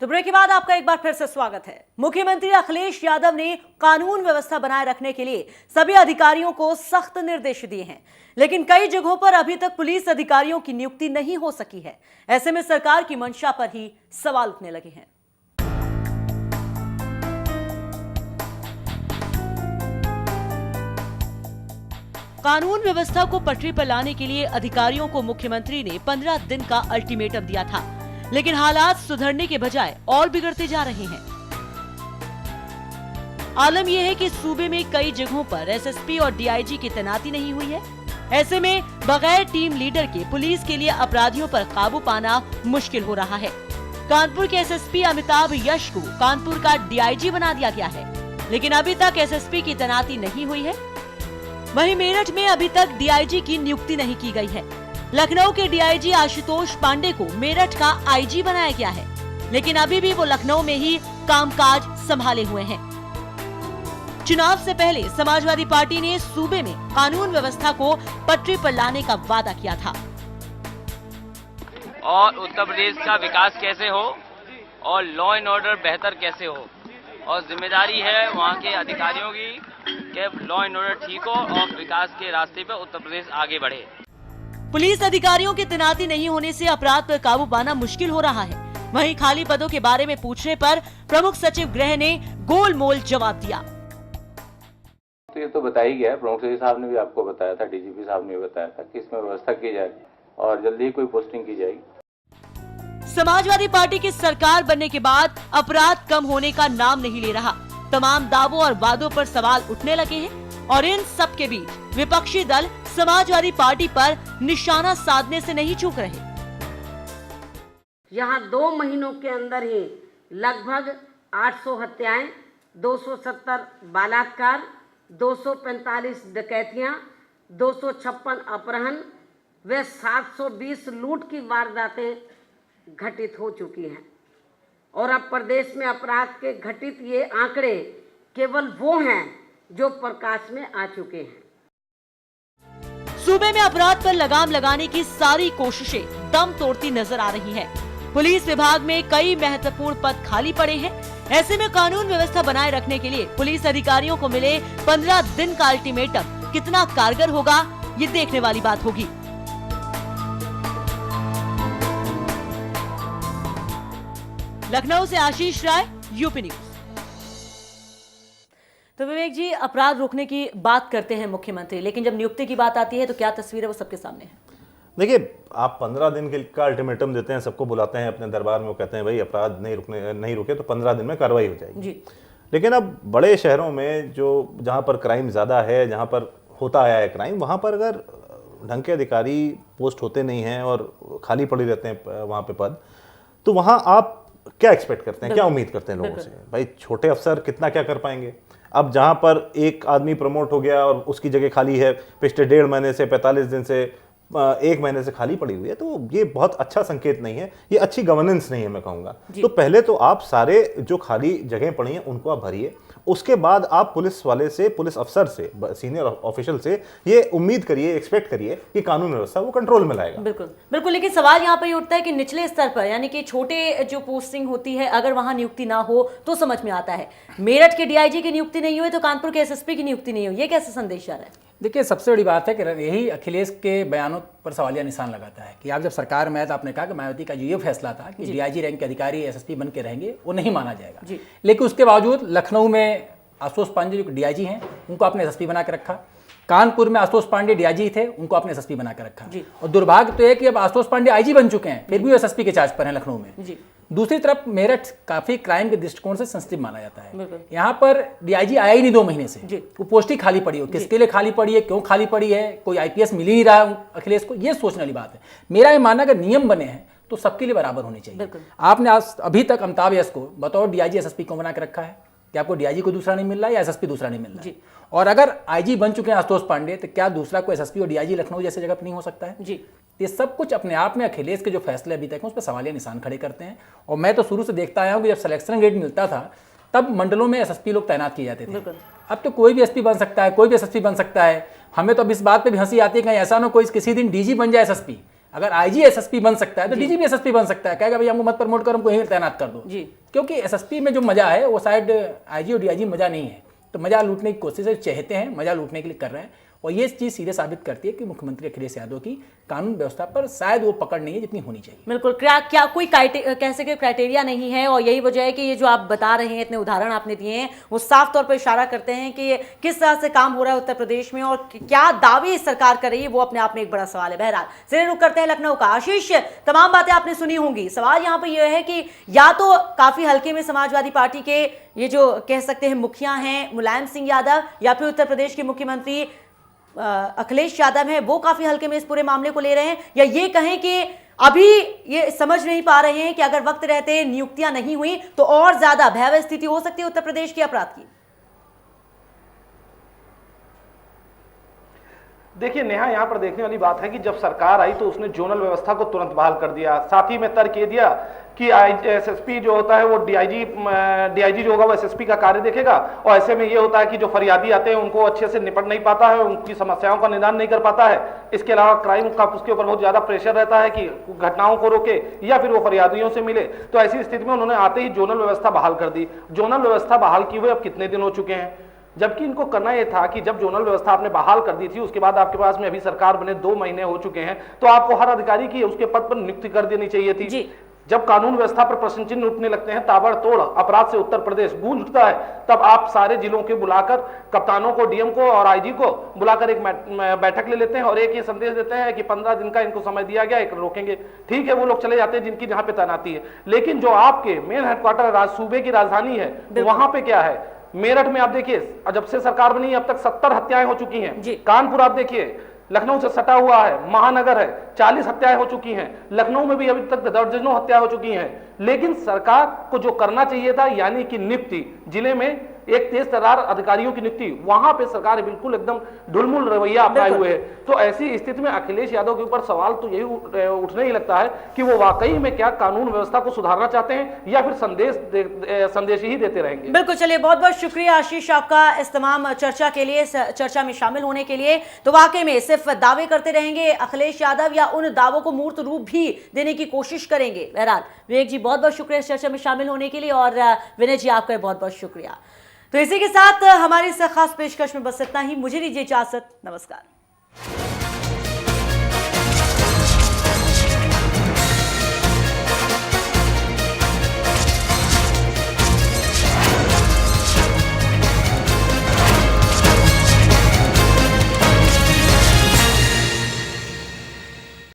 तो ब्रेक के बाद आपका एक बार फिर से स्वागत है। मुख्यमंत्री अखिलेश यादव ने कानून व्यवस्था बनाए रखने के लिए सभी अधिकारियों को सख्त निर्देश दिए हैं, लेकिन कई जगहों पर अभी तक पुलिस अधिकारियों की नियुक्ति नहीं हो सकी है। ऐसे में सरकार की मंशा पर ही सवाल उठने लगे हैं। कानून व्यवस्था को पटरी पर लाने के लिए अधिकारियों को मुख्यमंत्री ने 15 दिन का अल्टीमेटम दिया था, लेकिन हालात सुधरने के बजाय और बिगड़ते जा रहे हैं। आलम यह है कि सूबे में कई जगहों पर एसएसपी और डीआईजी की तैनाती नहीं हुई है। ऐसे में बगैर टीम लीडर के पुलिस के लिए अपराधियों पर काबू पाना मुश्किल हो रहा है। कानपुर के एसएसपी अमिताभ यश को कानपुर का डीआईजी बना दिया गया है, लेकिन अभी तक एसएसपी की तैनाती नहीं हुई है। वहीं मेरठ में अभी तक डीआईजी की नियुक्ति नहीं की गई है। लखनऊ के डीआईजी आशुतोष पांडे को मेरठ का आईजी बनाया गया है, लेकिन अभी भी वो लखनऊ में ही कामकाज संभाले हुए हैं। चुनाव से पहले समाजवादी पार्टी ने सूबे में कानून व्यवस्था को पटरी पर लाने का वादा किया था। और उत्तर प्रदेश का विकास कैसे हो और लॉ एंड ऑर्डर बेहतर कैसे हो, और जिम्मेदारी है वहाँ के अधिकारियों की कि लॉ एंड ऑर्डर ठीक हो और विकास के रास्ते पर उत्तर प्रदेश आगे बढ़े। पुलिस अधिकारियों की तैनाती नहीं होने से अपराध पर काबू पाना मुश्किल हो रहा है। वहीं खाली पदों के बारे में पूछने पर प्रमुख सचिव गृह ने गोलमोल जवाब दिया। तो ये तो बताया ही गया है, प्रमुख सचिव साहब ने भी आपको बताया था, डीजीपी साहब ने भी बताया था कि इसमें व्यवस्था की जाएगी और जल्दी ही कोई पोस्टिंग की जाएगी। समाजवादी पार्टी की सरकार बनने के बाद अपराध कम होने का नाम नहीं ले रहा। तमाम दावों और वादों पर सवाल उठने लगे हैं और इन सब के बीच विपक्षी दल समाजवादी पार्टी पर निशाना साधने से नहीं चूक रहे। यहाँ 2 महीनों के अंदर ही लगभग 800 हत्याएं, 270 बलात्कार, 245 डकैतियां, 256 अपहरण व 720 लूट की वारदातें घटित हो चुकी हैं। और अब प्रदेश में अपराध के घटित ये आंकड़े केवल वो हैं जो प्रकाश में आ चुके हैं। सूबे में अपराध पर लगाम लगाने की सारी कोशिशें दम तोड़ती नजर आ रही हैं। पुलिस विभाग में कई महत्वपूर्ण पद खाली पड़े हैं। ऐसे में कानून व्यवस्था बनाए रखने के लिए पुलिस अधिकारियों को मिले 15 दिन का अल्टीमेटम कितना कारगर होगा, ये देखने वाली बात होगी। लखनऊ से आशीष राय, यूपी न्यूज। तो विवेक जी, अपराध रोकने की बात करते हैं मुख्यमंत्री, लेकिन जब नियुक्ति की बात आती है तो क्या तस्वीर है वो सबके सामने है। देखिए, आप 15 दिन का अल्टीमेटम देते हैं, सबको बुलाते हैं अपने दरबार में, वो कहते हैं भाई अपराध नहीं रुके तो 15 दिन में कार्रवाई हो जाएगी जी। लेकिन अब बड़े शहरों में जहाँ पर क्राइम ज़्यादा है, जहाँ पर होता आया है क्राइम, वहाँ पर अगर ढंग के अधिकारी पोस्ट होते नहीं हैं और खाली पड़े रहते हैं वहाँ पे पद, तो वहाँ आप क्या एक्सपेक्ट करते हैं, क्या उम्मीद करते हैं लोगों से? भाई छोटे अफसर कितना क्या कर पाएंगे? अब जहाँ पर एक आदमी प्रमोट हो गया और उसकी जगह खाली है, पिछले 1.5 महीने से, 45 दिन से, 1 महीने से खाली पड़ी हुई है, तो ये बहुत अच्छा संकेत नहीं है, ये अच्छी गवर्नेंस नहीं है, मैं कहूँगा। तो पहले तो आप सारे जो खाली जगह पड़ी हैं उनको आप भरिए, उसके बाद आप पुलिस वाले से, पुलिस अफसर से, सीनियर ऑफिशियल से ये उम्मीद करिए, एक्सपेक्ट करिए कि कानून व्यवस्था वो कंट्रोल में लाएगा। बिल्कुल बिल्कुल, लेकिन सवाल यहाँ पर ये उठता है कि निचले स्तर पर, यानी कि छोटे जो पोस्टिंग होती है, अगर वहां नियुक्ति ना हो तो समझ में आता है। मेरठ के डीआईजी की नियुक्ति नहीं हुई तो कानपुर के एसएसपी की नियुक्ति नहीं हुई, ये कैसे संदेश आ रहा है? देखिए, सबसे बड़ी बात है कि यही अखिलेश के बयानों पर सवालिया निशान लगाता है कि आप जब सरकार में आए तो आपने कहा कि मायावती का जो ये फैसला था कि डीआईजी रैंक के अधिकारी एसएसपी बन के रहेंगे, वो नहीं माना जाएगा। लेकिन उसके बावजूद लखनऊ में आशुतोष पांडे जो डीआईजी हैं उनको आपने एसएसपी बना के रखा। कानपुर में आशुतोष पांडे डीआईजी थे, उनको आपने एसएसपी बना के रखा। और दुर्भाग्य तो है कि अब आशुतोष पांडे आईजी बन चुके हैं, फिर भी वो एसएसपी के चार्ज पर हैं लखनऊ में। दूसरी तरफ मेरठ काफी क्राइम के दृष्टिकोण से सेंसिटिव माना जाता है। यहाँ पर डीआईजी आया ही नहीं 2 महीने से, वो पोस्ट ही खाली पड़ी हो। किसके लिए खाली पड़ी है, क्यों खाली पड़ी है, कोई आईपीएस मिल ही नहीं रहा अखिलेश को, ये सोचने वाली बात है। मेरा ये मानना अगर नियम बने हैं तो सबके लिए बराबर होने चाहिए। आपने आज अभी तक अमिताभ यश को बतौर डीआईजी एसएसपी को बना के रखा है कि आपको डीआईजी को दूसरा नहीं मिल रहा है या एसएसपी दूसरा नहीं मिल रहा है। और अगर आईजी बन चुके हैं आशुतोष पांडे, तो क्या दूसरा कोई एसएसपी और डीआईजी लखनऊ जैसे जगह पर नहीं हो सकता है? जी, ये सब कुछ अपने आप में अखिलेश के जो फैसले अभी तक हैं उस पर सवालिया निशान खड़े करते हैं। और मैं तो शुरू से देखता आया हूँ कि जब सिलेक्शन ग्रेड मिलता था तब मंडलों में एसएसपी लोग तैनात किए जाते थे। अब तो कोई भी एसपी बन सकता है, कोई भी एसएसपी बन सकता है। हमें तो अब इस बात पे भी हंसी आती है कहीं ऐसा ना कोई किसी दिन डीजी बन जाए एसएसपी। अगर आईजी एसएसपी बन सकता है तो डीजीपी एसएसपी बन सकता है, कहेगा भाई हमको मत प्रमोट करो, हमको यहीं तैनात कर दो जी। क्योंकि एसएसपी में जो मजा है वो शायद आईजी और डीआईजी मजा नहीं है। तो मजा लूटने की कोशिश चाहते हैं, मजा लूटने के लिए कर रहे हैं, और ये चीज सीधे साबित करती है कि मुख्यमंत्री अखिलेश यादव की कानून व्यवस्था पर शायद वो पकड़ नहीं है जितनी होनी चाहिए। बिल्कुल, क्या कोई कह सके क्राइटेरिया नहीं है, और यही वजह है कि ये जो आप बता रहे हैं, इतने उदाहरण आपने दिए हैं, वो साफ तौर पर इशारा करते हैं कि किस तरह से काम हो रहा है उत्तर प्रदेश में और क्या दावे इस सरकार कर रही है, वो अपने आप में एक बड़ा सवाल है। बहरहाल सिरे रुख करते हैं लखनऊ का। आशीष, तमाम बातें आपने सुनी होंगी, सवाल यहाँ पर यह है कि या तो काफी हल्के में समाजवादी पार्टी के ये जो कह सकते हैं मुखिया हैं मुलायम सिंह यादव, या फिर उत्तर प्रदेश के मुख्यमंत्री अखिलेश यादव हैं, वो काफी हल्के में इस पूरे मामले को ले रहे हैं, या ये कहें कि अभी ये समझ नहीं पा रहे हैं कि अगर वक्त रहते नियुक्तियां नहीं हुई तो और ज्यादा भयावह स्थिति हो सकती है उत्तर प्रदेश के अपराध की। देखिए नेहा, यहाँ पर देखने वाली बात है कि जब सरकार आई तो उसने जोनल व्यवस्था को तुरंत बहाल कर दिया। साथ ही में तर्क ये दिया कि एसएसपी जो होता है वो डीआईजी जो होगा वो एसएसपी का कार्य देखेगा, और ऐसे में ये होता है कि जो फरियादी आते हैं उनको अच्छे से निपट नहीं पाता है, उनकी समस्याओं का निदान नहीं कर पाता है। इसके अलावा क्राइम का उसके ऊपर बहुत ज्यादा प्रेशर रहता है कि घटनाओं को रोके या फिर वो फरियादियों से मिले। तो ऐसी स्थिति में उन्होंने आते ही जोनल व्यवस्था बहाल कर दी। जोनल व्यवस्था बहाल किए हुए अब कितने दिन हो चुके हैं, जबकि इनको करना यह था कि जब जोनल व्यवस्था आपने बहाल कर दी थी उसके बाद आपके पास में अभी सरकार बने 2 महीने हो चुके हैं, तो आपको हर अधिकारी की उसके पद पर नियुक्ति कर देनी चाहिए थी। जब कानून व्यवस्था पर प्रश्न चिन्ह उठने लगते हैं, ताबड़तोड़ अपराध से उत्तर प्रदेश गूंज उठता है, तब आप सारे जिलों के बुलाकर कप्तानों को, डीएम को और आईजी को बुलाकर एक बैठक ले लेते हैं और एक ये संदेश देते हैं कि 15 दिन का इनको समय दिया गया, एक रोकेंगे। ठीक है, वो लोग चले जाते हैं जिनकी जहां पे तैनाती है, लेकिन जो आपके मेन हेडक्वार्टर सूबे की राजधानी है वहां पे क्या है? मेरठ में आप देखिए, जब से सरकार बनी अब तक 70 हत्याएं हो चुकी हैं। कानपुर आप देखिए, लखनऊ से सटा हुआ है, महानगर है, 40 हत्याएं हो चुकी हैं। लखनऊ में भी अभी तक दर्जनों हत्या हो चुकी हैं। लेकिन सरकार को जो करना चाहिए था, यानी कि नियुक्ति, जिले में एक तेज तर्रार अधिकारियों की नियुक्ति, वहां पे सरकार बिल्कुल एकदम ढुलमुल रवैया अपनाए हुए है। तो ऐसी स्थिति में अखिलेश यादव के ऊपर सवाल तो यही उठने ही लगता है कि वो वाकई में क्या कानून व्यवस्था को सुधारना चाहते हैं या फिर संदेश ही देते रहेंगे। बिल्कुल, चलिए बहुत बहुत शुक्रिया आशीष आपका इस तमाम चर्चा के लिए, चर्चा में शामिल होने के लिए। तो वाकई में सिर्फ दावे करते रहेंगे अखिलेश यादव या उन दावों को मूर्त रूप भी देने की कोशिश करेंगे? बहरहाल विवेक जी बहुत बहुत शुक्रिया इस चर्चा में शामिल होने के लिए, और विनय जी आपका बहुत बहुत शुक्रिया। तो इसी के साथ हमारी इस खास पेशकश में बस इतना ही। मुझे दीजिए इजाजत, नमस्कार।